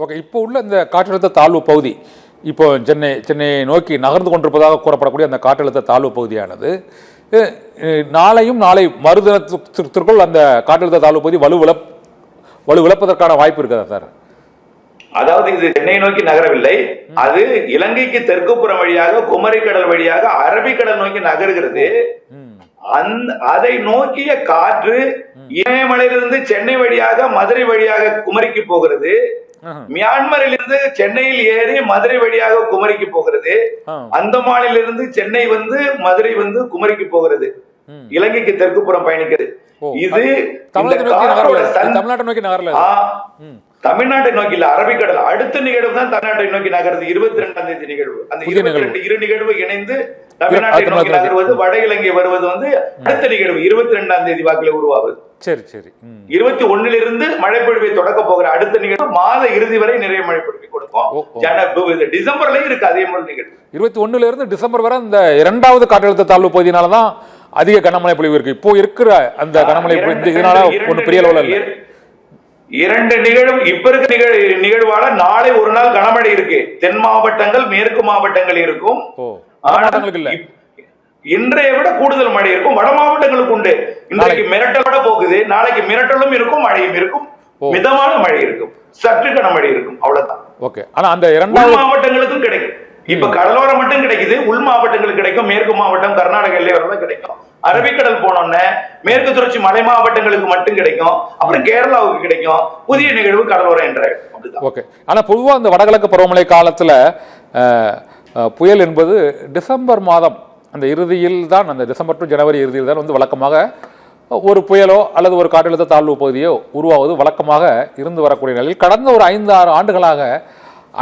Okay, இப்போ உள்ள இந்த காற்றழுத்த தாழ்வு பகுதி இப்போ சென்னையை நோக்கி நகர்ந்து கொண்டிருப்பதாக கூறப்படக்கூடிய அந்த காற்றழுத்த தாழ்வு பகுதியானது நாளையும் நாளை மறுதினத்திற்குள் அந்த காற்றழுத்த தாழ்வு பகுதி வலுவிழப்பதற்கான வாய்ப்பு இருக்குதா சார்? அதாவது இது சென்னை நோக்கி நகரவில்லை, அது இலங்கைக்கு தெற்குப்புறம் வழியாக குமரிக்கடல் வழியாக அரபிக்கடல் நோக்கி நகர்கிறது. அதை நோக்கிய காற்று இமயமலையிலிருந்து சென்னை வழியாக மதுரை வழியாக குமரிக்கு போகிறது. மியான்மரில் இருந்து சென்னையில் ஏறி மதுரை வழியாக குமரிக்கு போகிறது. அந்தமானில் இருந்து சென்னை வந்து மதுரை வந்து குமரிக்கு போகிறது. இலங்கைக்கு தெற்குப்புறம் பயணிக்கிறது. இது தமிழ்நாட்டை நோக்கி நகரல, தமிழ்நாட்டை நோக்கி இல்ல, அரபிக்கடல். அடுத்த நிகழ்வு தான் தமிழ்நாட்டை நோக்கி நகருது. 22ஆம் தேதி நிகழ்வு. அந்த 22 இரு நிகழ்வு இணைந்து தமிழ்நாட்டை நோக்கி நகர்வது, வட இலங்கை வருவது வந்து அடுத்த நிகழ்வு 22ஆம் தேதி வாக்கில உருவாகுது. சரி சரி. 21 மழைப்பொழிவை தொடக்க போகிற அடுத்த நிகழ்வு மாத இறுதி வரை நிறைய மழைப்பொழிவை கொடுக்கும். டிசம்பர்ல இருக்கு அதே மாதிரி நிகழ்வு. 21 டிசம்பர் வரை இந்த இரண்டாவது காற்றழுத்த தாழ்வு பகுதியினாலதான் அதிக கனமழை பொழிவு இருக்கு. இப்போ இருக்கிற அந்த கனமழை இதனால ஒண்ணு பெரிய அளவுல இல்ல. இரண்டு நிகழ்வு இப்ப இருக்க நிகழ்வால நாளை ஒரு நாள் கனமழை இருக்கு. தென் மாவட்டங்கள் மேற்கு மாவட்டங்கள் இருக்கும். இன்றைய விட கூடுதல் மழை இருக்கும். வட மாவட்டங்களுக்கு உண்டு. இன்றைக்கு மிரட்டலோட போகுது, நாளைக்கு மிரட்டலும் இருக்கும், மழையும் இருக்கும், மிதமான மழை இருக்கும், சற்று கனமழை இருக்கும், அவ்வளவுதான். ஓகே, ஆனா அந்த இரண்டாவது மாவட்டங்களுக்கும் கிடைக்கும். இப்ப கடலோரம் மட்டும் கிடைக்குது, உள் மாவட்டங்களுக்கு கிடைக்கும். மேற்கு மாவட்டம் கர்நாடக எல்லையோரம் கிடைக்கும். அரபிக்கடல் போனோம்னா மேற்கு தொடர்ச்சி மலை மாவட்டங்களுக்கு மட்டும் கிடைக்கும். அப்புறம் கேரளாவுக்கு கிடைக்கும். புதிய நிகழ்வு கடலோரம் என்ற. ஓகே, ஆனா பொதுவா அந்த வடகிழக்கு பருவமழை காலத்துல புயல் என்பது டிசம்பர் மாதம் அந்த இறுதியில் தான், அந்த டிசம்பர் டு ஜனவரி இறுதியில் தான் வந்து வழக்கமாக ஒரு புயலோ அல்லது ஒரு காற்றழுத்த தாழ்வு பகுதியோ உருவாவது வழக்கமாக இருந்து வரக்கூடிய நிலையில் கடந்த ஒரு 5-6 ஆண்டுகளாக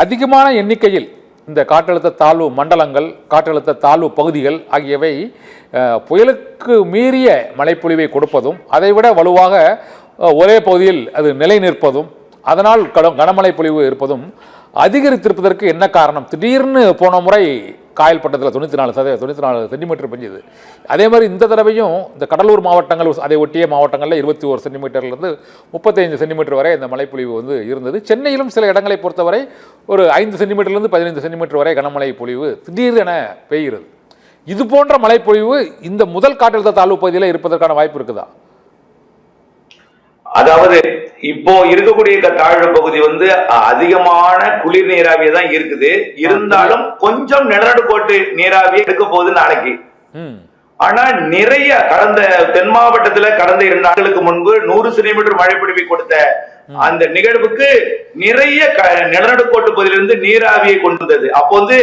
அதிகமான எண்ணிக்கையில் இந்த காற்றழுத்த தாழ்வு மண்டலங்கள், காற்றழுத்த தாழ்வு பகுதிகள் ஆகியவை புயலுக்கு மீறிய மழைப்பொழிவை கொடுப்பதும், அதைவிட வலுவாக ஒரே பகுதியில் அது நிலை நிற்பதும், அதனால் கனமழை பொழிவு இருப்பதும் அதிகரித்திருப்பதற்கு என்ன காரணம்? திடீர்னு போன முறை காயல் பட்டத்தில் 94 சென்டிமீட்டர் பெஞ்சது. அதே மாதிரி இந்த தடவையும் இந்த கடலூர் மாவட்டங்கள், அதை ஒட்டிய மாவட்டங்களில் 21 சென்டிமீட்டர்லேருந்து 35 சென்டிமீட்டர் வரை இந்த மழைப்பொழிவு வந்து இருந்தது. சென்னையிலும் சில இடங்களை பொறுத்தவரை ஒரு 5 சென்டிமீட்டர்லேருந்து 15 சென்டிமீட்டர் வரை கனமழை பொழிவு திடீரென பெய்கிறது. இது போன்ற மழைப்பொழிவு இந்த முதல் காற்றழுத்த தாழ்வு பகுதியில் இருப்பதற்கான வாய்ப்பு இருக்குதா? அதாவது இப்போ இருக்கக்கூடிய தாழ்வு பகுதி வந்து அதிகமான குளிர் நீராவியே தான் இருக்குது. இருந்தாலும் கொஞ்சம் நிலநடுக்கோட்டு நீராவியே எடுக்க போகுது நாளைக்கு. ஆனா நிறைய கடந்த தென் மாவட்டத்துல கடந்த 2 ஆண்டுகளுக்கு முன்பு 100 சென்டிமீட்டர் மழை பொழிவை கொடுத்த அந்த நிகழ்வுக்கு நிறைய நிலநடுக்கோட்டு பகுதியிலிருந்து நீராவியை கொண்டு வந்தது. அப்போ வந்து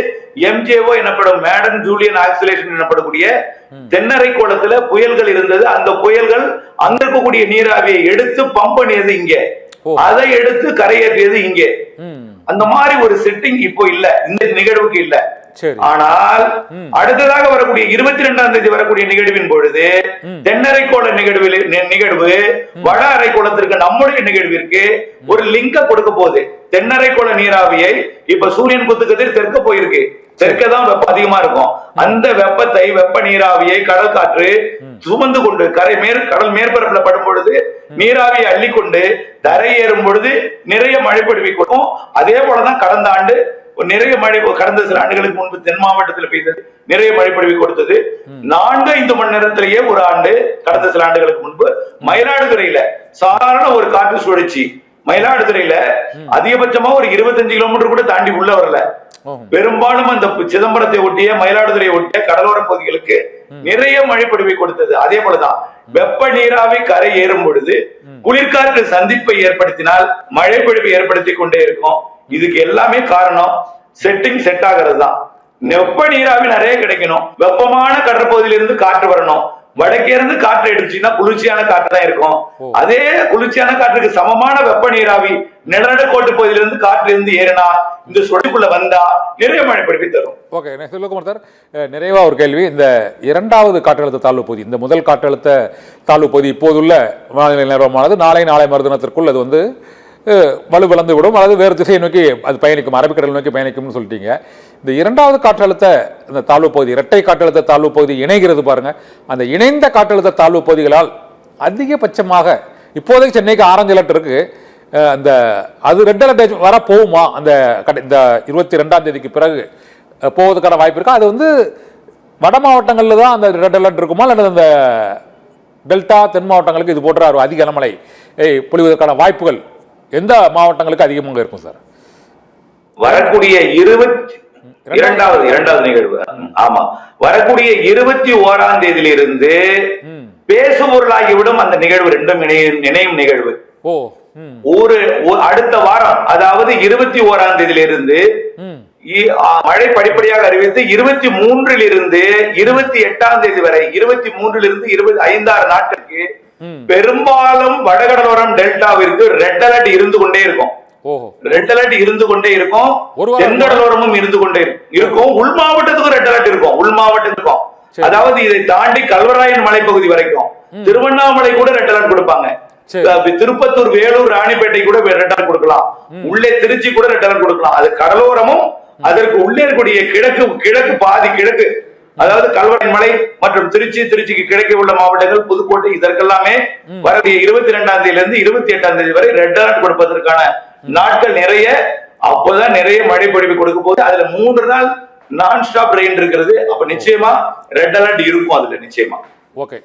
எம்ஜேஓ எனப்படும் மேடன் ஜூலியன் ஆக்சிலேஷன் எனப்படக்கூடிய தென்னரை கோளத்துல புயல்கள் இருந்தது. அந்த புயல்கள் அங்க இருக்கக்கூடிய நீராவியை எடுத்து பம்ப் பண்ணியது இங்க, அதை எடுத்து கரையேற்றியது இங்கே. அந்த மாதிரி ஒரு செட்டிங் இப்போ இல்ல, இந்த நிகழ்வுக்கு இல்ல. ஆனால் அடுத்ததாக வரக்கூடிய 22ஆம் தேதி வரக்கூடிய நிகழ்வின் பொழுது தென்னரைக்கோள நிகழ்வு வட அரைக்கோளத்திற்கு நம்முடைய நிகழ்விற்கு ஒரு லிங்க கொடுக்க போகுது. தென்னரைக்கோள நீராவியை இப்ப சூரியன் குத்துக்கதிர் தெற்க போயிருக்கு. தெற்கதான் வெப்பம் அதிகமா இருக்கும். அந்த வெப்பத்தை, வெப்ப நீராவியை கடல் காற்று சுமந்து கொண்டு கடல் மேற்பரப்புல படும் பொழுது நீராவியை அள்ளிக்கொண்டு தரை ஏறும் பொழுது நிறைய மழை பொழிவை கொடுக்கும். அதே போலதான் கடந்த ஆண்டு நிறைய மழை, கடந்த சில ஆண்டுகளுக்கு முன்பு தென் மாவட்டத்தில் பெய்தது நிறைய மழை பொழிவை கொடுத்தது. 4-5 மணி நேரத்திலேயே ஒரு ஆண்டு கடந்த சில ஆண்டுகளுக்கு முன்பு மயிலாடுதுறையில சாதாரண ஒரு காற்று சுழற்சி, மயிலாடுதுறையில அதிகபட்சமா ஒரு 25 கிலோமீட்டர் கூட தாண்டி உள்ள வரல. பெரும்பாலும் அந்த சிதம்பரத்தை ஒட்டிய மயிலாடுதுறை ஒட்டிய கடலோர பகுதிகளுக்கு நிறைய மழை பொழிவை கொடுத்தது. அதே போலதான் வெப்ப நீராவி கரை ஏறும் பொழுது குளிர்காற்று சந்திப்பை ஏற்படுத்தினால் மழை பொழிவை ஏற்படுத்தி கொண்டே இருக்கும். இதுக்கு எல்லாமே காரணம் செட்டிங் செட் ஆகிறது தான். வெப்ப நீராவி நிறைய கிடைக்கணும், வெப்பமான கடற்பகுதியிலிருந்து காற்று வரணும். வடக்கே இருந்து காற்று எடுத்துச்சுன்னா குளிர்ச்சியான காற்று தான் இருக்கும். அதே குளிர்ச்சியான காற்றுக்கு சமமான வெப்ப நீராவி நிலநடுக்கோட்டு பகுதியிலிருந்து காற்று இருந்து ஏறினா இந்த சொடுக்குள்ள வந்தா நிறைய மழை பொழிவை தரும். ஓகே, சிவகுமார் சார், நிறைவா ஒரு கேள்வி. இந்த இரண்டாவது காற்றழுத்த தாழ்வு பகுதி, இந்த முதல் காற்றழுத்த தாழ்வு பகுதி இப்போதுள்ள வானிலை நிலவரமானது நாளை மறுதினத்திற்குள் அது வந்து வலுவிழந்து விடும், அல்லது வேறு திசையை நோக்கி அது பயணிக்கும், அரபிக்கடல் நோக்கி பயணிக்கும்னு சொல்லிட்டீங்க. இந்த இரண்டாவது காற்றழுத்த இந்த தாழ்வு பகுதி, இரட்டை காற்றழுத்த தாழ்வு பகுதி இணைகிறது பாருங்க. அந்த இணைந்த காற்றழுத்த தாழ்வு பகுதிகளால் அதிகபட்சமாக இப்போதைக்கு சென்னைக்கு ஆரஞ்சு அலர்ட் இருக்கு, அந்த அது ரெட் அலர்ட் வர போகுமா அந்த இந்த 22ஆம் தேதிக்கு பிறகு போவதற்கான வாய்ப்பு இருக்கா? அது வந்து வட மாவட்டங்களில் தான் அந்த ரெட் அலர்ட் இருக்குமா, அல்லது அந்த டெல்டா தென் மாவட்டங்களுக்கு இது போன்ற அதிக கனமழை பொழிவதற்கான வாய்ப்புகள் எந்த மாவட்டங்களுக்கு அதிகமாக இருக்கும் சார்? வரக்கூடிய இரண்டாவது நிகழ்வு. ஆமா, வரக்கூடிய 21ஆம் தேதியிலிருந்து பேசுபொருளாகிவிடும் அந்த நிகழ்வு. ரெண்டும் நினையும் நிகழ்வு. அடுத்த வாரம், அதாவது 21ஆம் தேதியிலிருந்து மழை படிப்படியாக அறிவித்து 23லிருந்து 28ஆம் தேதி வரை 23லிருந்து 25 நாட்களுக்கு பெரும்பாலும் வடகடலோரம் டெல்டாவிற்கு ரெட் அலர்ட் இருந்து கொண்டே இருக்கும். ரெட் அலர்ட் இருந்து கொண்டே இருக்கும். தென்கடலோரமும் இருந்து கொண்டே இருக்கும். உள் மாவட்டத்துக்கும் ரெட் அலர்ட் இருக்கும். உள் மாவட்டத்துக்கும், அதாவது இதை தாண்டி கல்வராயன் மலைப்பகுதி வரைக்கும், திருவண்ணாமலை கூட ரெட் அலர்ட் கொடுப்பாங்க. திருப்பத்தூர், வேலூர், ராணிப்பேட்டை கூட ரெட் அலர்ட் கொடுக்கலாம். உள்ளே திருச்சி கூட ரெட் அலர்ட் கொடுக்கலாம். அது கடலோரமும் அதற்கு உள்ளே இருக்கக்கூடிய கிழக்கு பாதி கிழக்கு, அதாவது கல்வராயன் மலை மற்றும் திருச்சிக்கு கிழக்கே உள்ள மாவட்டங்கள், புதுக்கோட்டை, இதற்கெல்லாமே வரக்கூடிய 22ஆம் தேதியிலிருந்து 28ஆம் தேதி வரை ரெட் அலர்ட் கொடுப்பதற்கான நாட்கள் நிறைய. அப்போதான் நிறைய மழை பொழிவு கொடுக்க போது. அதுல 3 நாள் நான் ஸ்டாப் ரெயின் இருக்கிறது. அப்ப நிச்சயமா ரெட் அலர்ட் இருக்கும் அதுல நிச்சயமா. ஓகே.